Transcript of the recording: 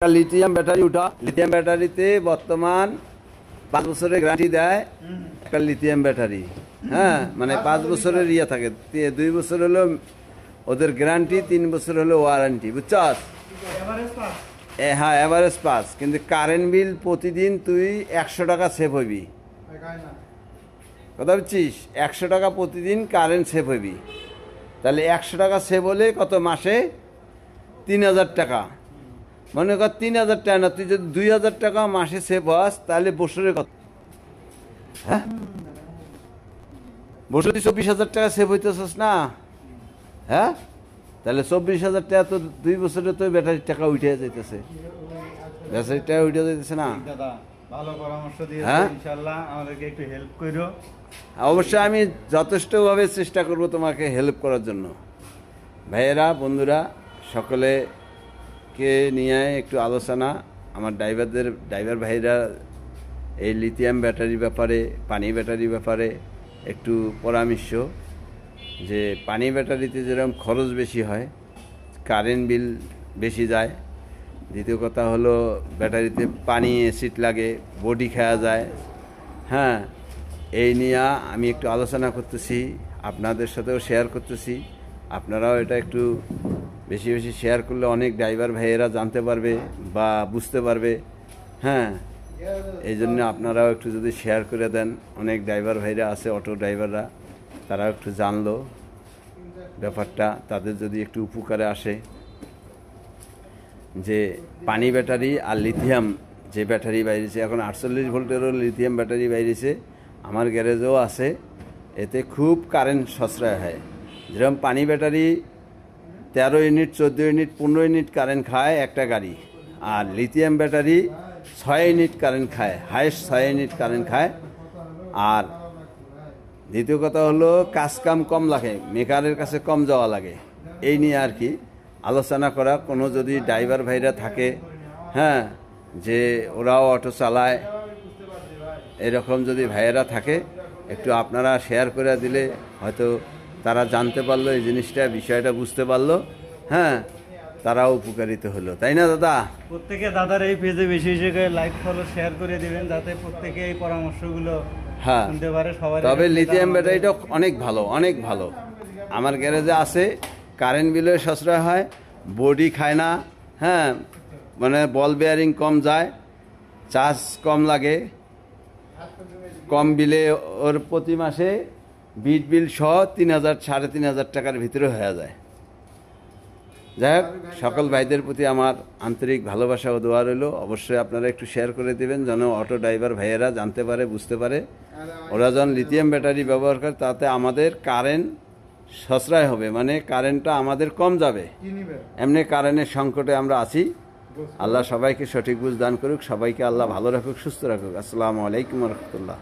Lithium battery উঠা। Lithium ব্যাটারিতে বর্তমান 5 বছরের গ্যারান্টি দেয় একটা লিথিয়াম ব্যাটারি। হ্যাঁ, মানে 5 বছরের ইয়ে থাকে, 2 বছর হলো ওদের গ্যারান্টি, 3 বছর হলো ওয়ারেন্টি, বুঝছস? হ্যাঁ, এভারেজ পাস। কিন্তু কারেন্ট বিল প্রতিদিন তুই 100 টাকা সেভ হইবি। কথা বুঝছিস? 100 টাকা প্রতিদিন কারেন্ট সেভ হইবি। তাহলে 100 টাকা সেভ হলে কত? মাসে 3000 টাকা। মনে কর 3000 টাকা না, তুই যদি 2000 টাকা মাসে সেভ হস তাহলে বছরে কত? হ্যাঁ, বছরে 24,000 টাকা সেভ হইতেছস না? হ্যাঁ, তাহলে 24,000 টাকা তো 2 বছরে তো ব্যাটারির টাকা উঠে যাইতেছে, ব্যাটারির টাকা উঠে যাইতেছে না? ভালো পরামর্শ দিয়েছো, হ্যাঁ, ইনশাআল্লাহ আমাদেরকে একটু হেল্প করো। অবশ্যই আমি যথেষ্টভাবে চেষ্টা করব তোমাকে হেল্প করার জন্য। ভাইয়েরা, বন্ধুরা, সকলেকে নিয়ে একটু আলোচনা। আমার ড্রাইভার ভাইরা এই লিথিয়াম ব্যাটারির ব্যাপারে, পানি ব্যাটারির ব্যাপারে একটু পরামর্শ, যে পানি ব্যাটারিতে যেরকম খরচ বেশি হয়, কারেন্ট বিল বেশি যায়। দ্বিতীয় কথা হলো ব্যাটারিতে পানি অ্যাসিড লাগে, বডি খাওয়া যায়। হ্যাঁ, এই নিয়ে আমি একটু আলোচনা করতেছি, আপনাদের সাথেও শেয়ার করতেছি। আপনারাও এটা একটু বেশি বেশি শেয়ার করলে অনেক ড্রাইভার ভাইয়েরা জানতে পারবে বা বুঝতে পারবে। হ্যাঁ, এই জন্য আপনারাও একটু যদি শেয়ার করে দেন, অনেক ড্রাইভার ভাইরা আছে, অটো ড্রাইভাররা, তারাও একটু জানলো ব্যাপারটা, তাদের যদি একটু উপকারে আসে। যে পানি ব্যাটারি আর লিথিয়াম যে ব্যাটারি বাইরেছে, এখন 48 ভোল্টেরও লিথিয়াম ব্যাটারি বাইরেছে, আমার গ্যারেজেও আছে। এতে খুব কারেন্ট সাশ্রয় হয়। যেরকম পানি battery 13 unit, 14 unit, 15 unit current খায় একটা গাড়ি, আর লিথিয়াম ব্যাটারি 6 ইউনিট কারেন্ট খায়, হাইস্ট 6 ইউনিট কারেন্ট খায়। আর দ্বিতীয় কথা হলো কাজকাম কম লাগে, মেকারের কাছে কম যাওয়া লাগে। এই নিয়ে আর কি আলোচনা করা। কোনো যদি ড্রাইভার ভাইরা থাকে, হ্যাঁ, যে ওরাও অটো চালায়, এরকম যদি ভাইয়েরা থাকে, একটু আপনারা শেয়ার করে দিলে হয়তো তারা জানতে পারলো এই জিনিসটা, বিষয়টা বুঝতে পারলো। হ্যাঁ, তারাও উপকারিত হলো, তাই না দাদা? প্রত্যেকে দাদার এই পেজে বেশি বেশি করে লাইক, ফলো, শেয়ার করে দিবেন, যাতে প্রত্যেকে এই পরামর্শগুলো হ্যাঁ শুনতে পারে সবাই। তবে লিথিয়াম ব্যাটারিটা অনেক ভালো, অনেক ভালো। আমার গ্যারেজে আছে, কারেন্ট বিলে সাশ্রয় হয়, বডি খায় না। হ্যাঁ, মানে বল বেয়ারিং কম যায়, চার্জ কম লাগে, কম বিলে ওর প্রতি মাসে বিট বিল সহ 3,000 3,500 টাকার ভিতরে হয়ে যায়। যাই হোক, সকল ভাইদের প্রতি আমার আন্তরিক ভালোবাসা ও দোয়া রইল। অবশ্যই আপনারা একটু শেয়ার করে দেবেন, যেন অটো ড্রাইভার ভাইয়েরা জানতে পারে, বুঝতে পারে। ওরা যখন লিথিয়াম ব্যাটারি ব্যবহার করে, তাতে আমাদের কারেন্ট সাশ্রয় হবে, মানে কারেন্টটা আমাদের কম যাবে। এমনি কারেন্টের সংকটে আমরা আছি। আল্লাহ সবাইকে সঠিক বুঝ দান করুক, সবাইকে আল্লাহ ভালো রাখুক, সুস্থ রাখুক। আসসালামু আলাইকুম রহমতুল্লাহ।